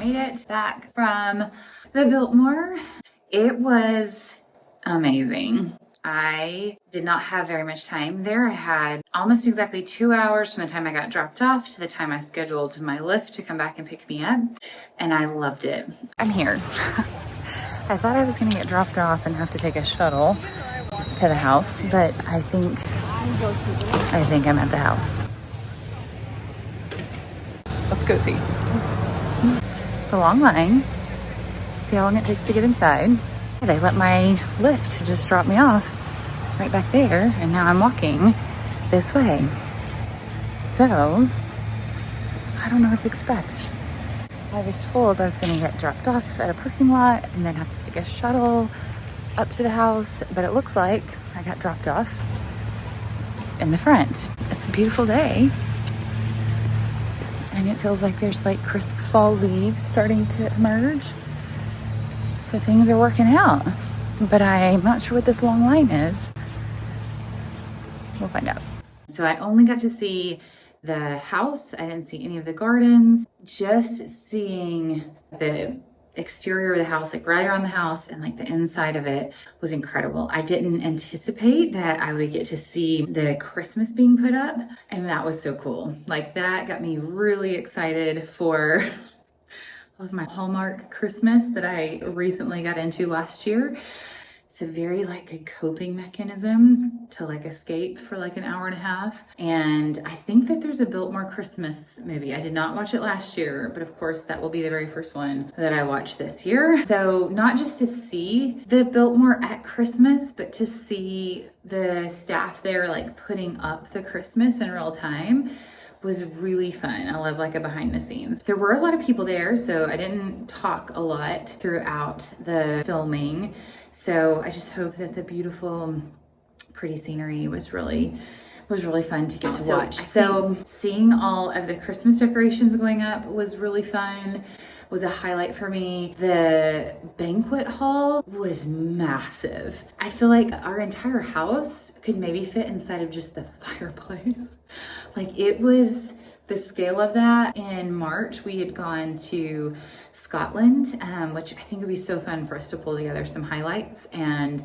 made it back from the Biltmore. It was amazing. I did not have very much time there. I had almost exactly 2 hours from the time I got dropped off to the time I scheduled my Lyft to come back and pick me up, and I loved it. I'm here. I thought I was gonna get dropped off and have to take a shuttle to the house, but I think I'm at the house. Let's go see. It's a long line. See how long it takes to get inside. They let my Lyft just drop me off right back there, and now I'm walking this way. So, I don't know what to expect. I was told I was gonna get dropped off at a parking lot and then have to take a shuttle up to the house, but it looks like I got dropped off in the front. It's a beautiful day, and it feels like there's like crisp fall leaves starting to emerge. So things are working out, but I'm not sure what this long line is. We'll find out. So I only got to see the house. I didn't see any of the gardens. Just seeing the exterior of the house, like right around the house and like the inside of it was incredible. I didn't anticipate that I would get to see the Christmas being put up, and that was so cool. Like that got me really excited for of my Hallmark Christmas that I recently got into last year. It's a very like a coping mechanism to like escape for like an hour and a half. And I think that there's a Biltmore Christmas movie. I did not watch it last year, but of course that will be the very first one that I watch this year. So not just to see the Biltmore at Christmas, but to see the staff there like putting up the Christmas in real time was really fun. I love like a behind the scenes. There were a lot of people there, so I didn't talk a lot throughout the filming. So I just hope that the beautiful, pretty scenery was really fun to get to watch. So seeing all of the Christmas decorations going up was really fun. Was a highlight for me. The banquet hall was massive. I feel like our entire house could maybe fit inside of just the fireplace. Like it was the scale of that. In March, we had gone to Scotland, which I think would be so fun for us to pull together some highlights and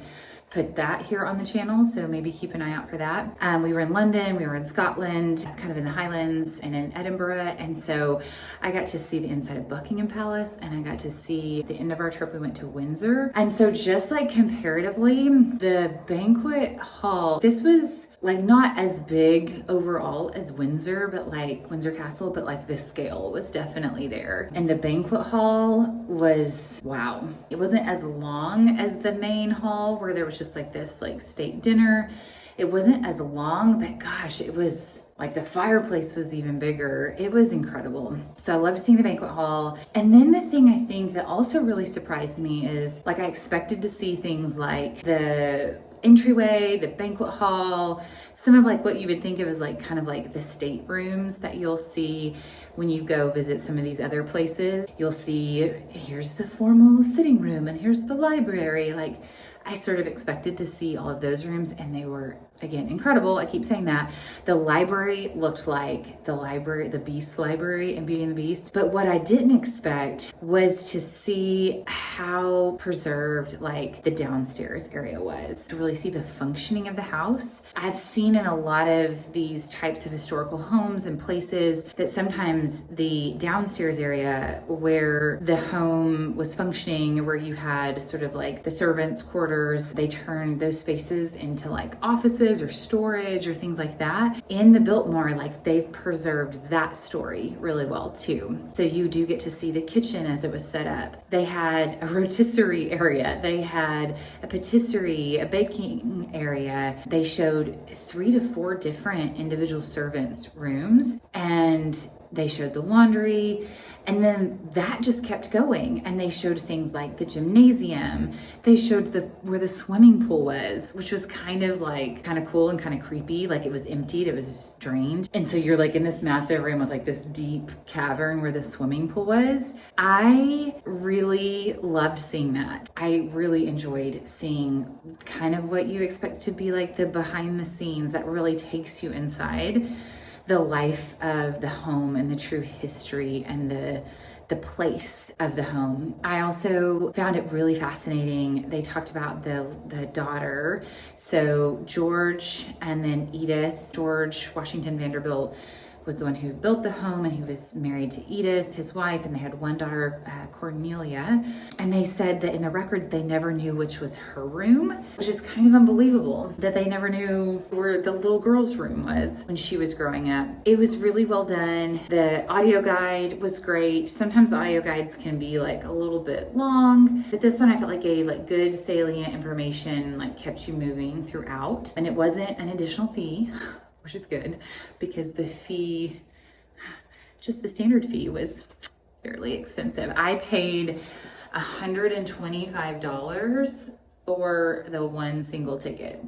put that here on the channel, so maybe keep an eye out for that. We were in London, we were in Scotland, kind of in the Highlands and in Edinburgh, and so I got to see the inside of Buckingham Palace, and I got to see at the end of our trip we went to Windsor. And so just like comparatively, the banquet hall, this was like not as big overall as Windsor, but like Windsor Castle, but like the scale was definitely there. And the banquet hall was, wow. It wasn't as long as the main hall where there was just like this like state dinner. It wasn't as long, but gosh, it was like the fireplace was even bigger. It was incredible. So I loved seeing the banquet hall. And then the thing I think that also really surprised me is like I expected to see things like the entryway, the banquet hall, some of like what you would think of as like kind of like the staterooms that you'll see when you go visit some of these other places. You'll see here's the formal sitting room and here's the library. Like I sort of expected to see all of those rooms, and they were, again, incredible. I keep saying that. The library looked like the Beast library in Beauty and the Beast. But what I didn't expect was to see how preserved like the downstairs area was, to really see the functioning of the house. I've seen in a lot of these types of historical homes and places that sometimes the downstairs area where the home was functioning, where you had sort of like the servants' quarters, they turned those spaces into like offices or storage or things like that. In the Biltmore, like they've preserved that story really well too. So you do get to see the kitchen as it was set up. They had a rotisserie area. They had a patisserie, a baking area. They showed 3 to 4 different individual servants' rooms, and they showed the laundry. And then that just kept going, and they showed things like the gymnasium. They showed where the swimming pool was, which was kind of cool and kind of creepy. Like it was emptied, it was just drained. And so you're like in this massive room with like this deep cavern where the swimming pool was. I really loved seeing that. I really enjoyed seeing kind of what you expect to be like the behind the scenes that really takes you inside the life of the home and the true history and the the place of the home. I also found it really fascinating. They talked about the daughter. So George and then Edith. George Washington Vanderbilt was the one who built the home, and he was married to Edith, his wife, and they had one daughter, Cornelia. And they said that in the records, they never knew which was her room, which is kind of unbelievable that they never knew where the little girl's room was when she was growing up. It was really well done. The audio guide was great. Sometimes audio guides can be like a little bit long, but this one I felt like gave like good salient information, like kept you moving throughout. And it wasn't an additional fee, which is good, because the fee, just the standard fee, was fairly expensive. I paid $125 for the one single ticket.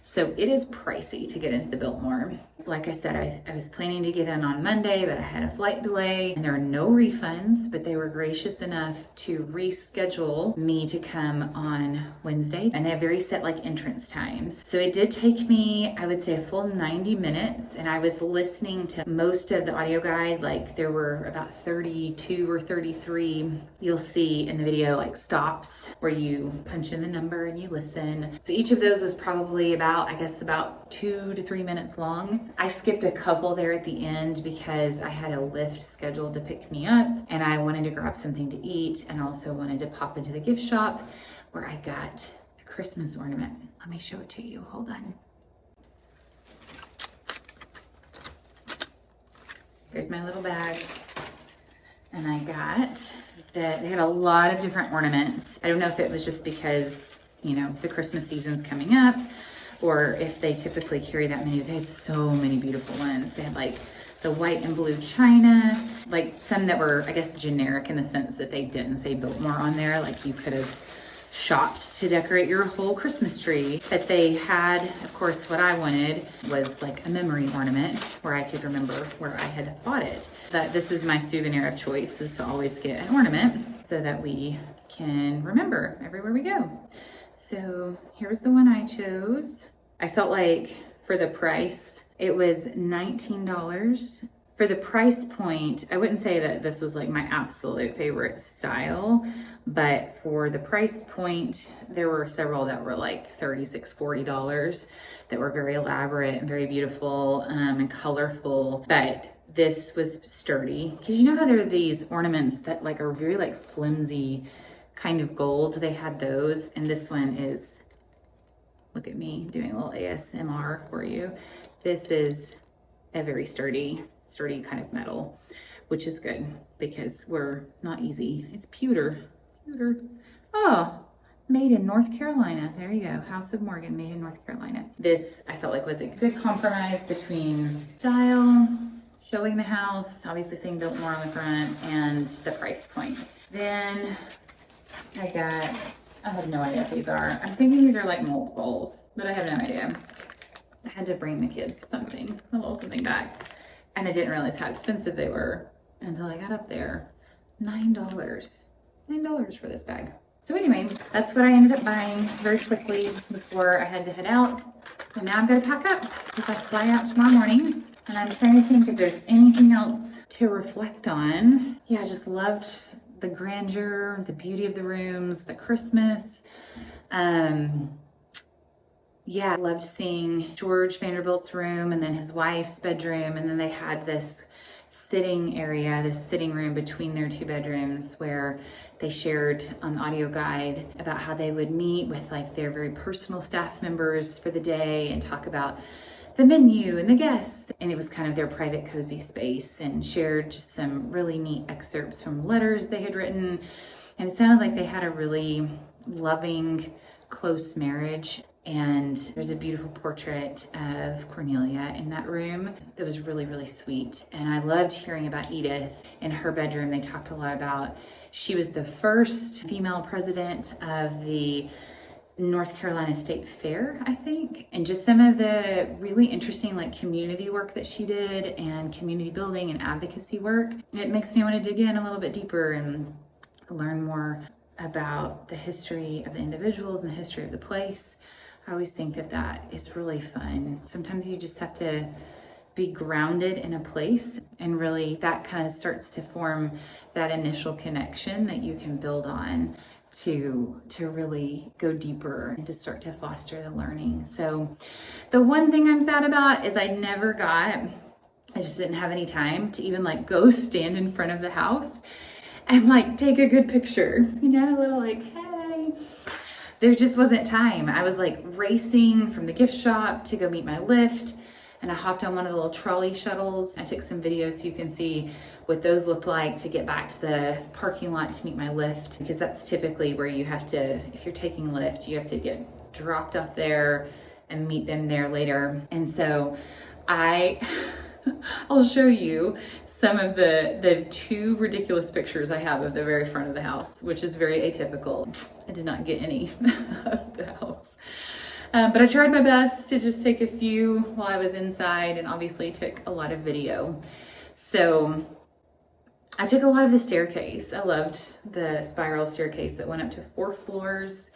So it is pricey to get into the Biltmore. Like I said, I was planning to get in on Monday, but I had a flight delay, and there are no refunds, but they were gracious enough to reschedule me to come on Wednesday. And they have very set like entrance times. So it did take me, I would say, a full 90 minutes. And I was listening to most of the audio guide. Like there were about 32 or 33, you'll see in the video, like stops where you punch in the number and you listen. So each of those was probably about 2 to 3 minutes long. I skipped a couple there at the end because I had a Lyft scheduled to pick me up, and I wanted to grab something to eat, and also wanted to pop into the gift shop where I got a Christmas ornament. Let me show it to you. Hold on. Here's my little bag. And I got that they had a lot of different ornaments. I don't know if it was just because, you know, the Christmas season's coming up, or if they typically carry that many. They had so many beautiful ones. They had like the white and blue china, like some that were, I guess, generic in the sense that they didn't say Biltmore on there. Like you could have shopped to decorate your whole Christmas tree. But they had, of course, what I wanted was like a memory ornament where I could remember where I had bought it. That this is my souvenir of choice, is to always get an ornament so that we can remember everywhere we go. So here was the one I chose. I felt like for the price, it was $19. For the price point, I wouldn't say that this was like my absolute favorite style, but for the price point, there were several that were like $36, $40 that were very elaborate and very beautiful and colorful. But this was sturdy, because you know how there are these ornaments that like are very like flimsy kind of gold. They had those, and this one is, look at me doing a little ASMR for you. This is a very sturdy kind of metal, which is good because we're not easy. It's pewter. Oh, made in North Carolina. There you go. House of Morgan, made in North Carolina. This I felt like was a good compromise between style, showing the house, obviously saying Biltmore on the front, and the price point. Then I have no idea what these are. I'm thinking these are like multiples, but I have no idea. I had to bring the kids something, a little something back. And I didn't realize how expensive they were until I got up there. $9. $9 for this bag. So anyway, that's what I ended up buying very quickly before I had to head out. So now I've got to pack up because I fly out tomorrow morning. And I'm trying to think if there's anything else to reflect on. Yeah, I just loved the grandeur, the beauty of the rooms, the Christmas. Yeah, I loved seeing George Vanderbilt's room and then his wife's bedroom. And then they had this sitting area, this sitting room between their two bedrooms where they shared on the audio guide about how they would meet with like their very personal staff members for the day and talk about the menu and the guests. And it was kind of their private cozy space, and shared just some really neat excerpts from letters they had written. And it sounded like they had a really loving, close marriage. And there's a beautiful portrait of Cornelia in that room that was really, really sweet. And I loved hearing about Edith in her bedroom. They talked a lot about, she was the first female president of the North Carolina State Fair, I think. And just some of the really interesting like community work that she did, and community building and advocacy work. It makes me want to dig in a little bit deeper and learn more about the history of the individuals and the history of the place. I always think that that is really fun. Sometimes you just have to be grounded in a place, and really that kind of starts to form that initial connection that you can build on to really go deeper and to start to foster the learning. So the one thing I'm sad about is I just didn't have any time to even like go stand in front of the house and like take a good picture, you know, a little like, hey. There just wasn't time. I was like racing from the gift shop to go meet my lift, and I hopped on one of the little trolley shuttles. I took some videos so you can see what those looked like to get back to the parking lot to meet my lift, because that's typically where you have to, if you're taking Lyft, you have to get dropped off there and meet them there later. And so I'll show you some of the two ridiculous pictures I have of the very front of the house, which is very atypical. I did not get any of the house. But I tried my best to just take a few while I was inside, and obviously took a lot of video. So I took a lot of the staircase. I loved the spiral staircase that went up to 4 floors,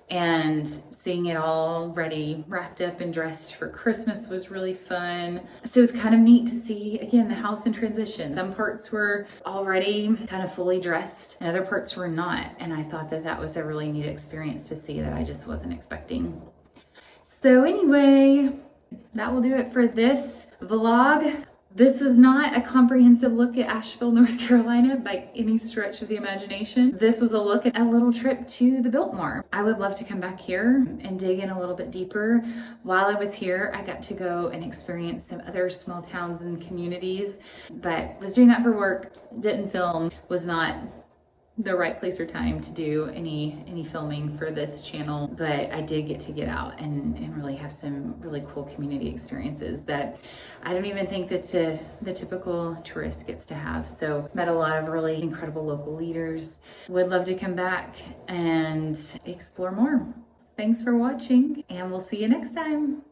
and seeing it all ready, wrapped up and dressed for Christmas was really fun. So it was kind of neat to see, again, the house in transition. Some parts were already kind of fully dressed and other parts were not. And I thought that that was a really neat experience to see that I just wasn't expecting. So anyway, that will do it for this vlog. This was not a comprehensive look at Asheville, North Carolina by any stretch of the imagination. This was a look at a little trip to the Biltmore. I would love to come back here and dig in a little bit deeper. While I was here, I got to go and experience some other small towns and communities, but was doing that for work, didn't film, was not the right place or time to do any filming for this channel, but I did get out and really have some really cool community experiences that I don't even think that the typical tourist gets to have. So met a lot of really incredible local leaders. Would love to come back and explore more. Thanks for watching, and we'll see you next time.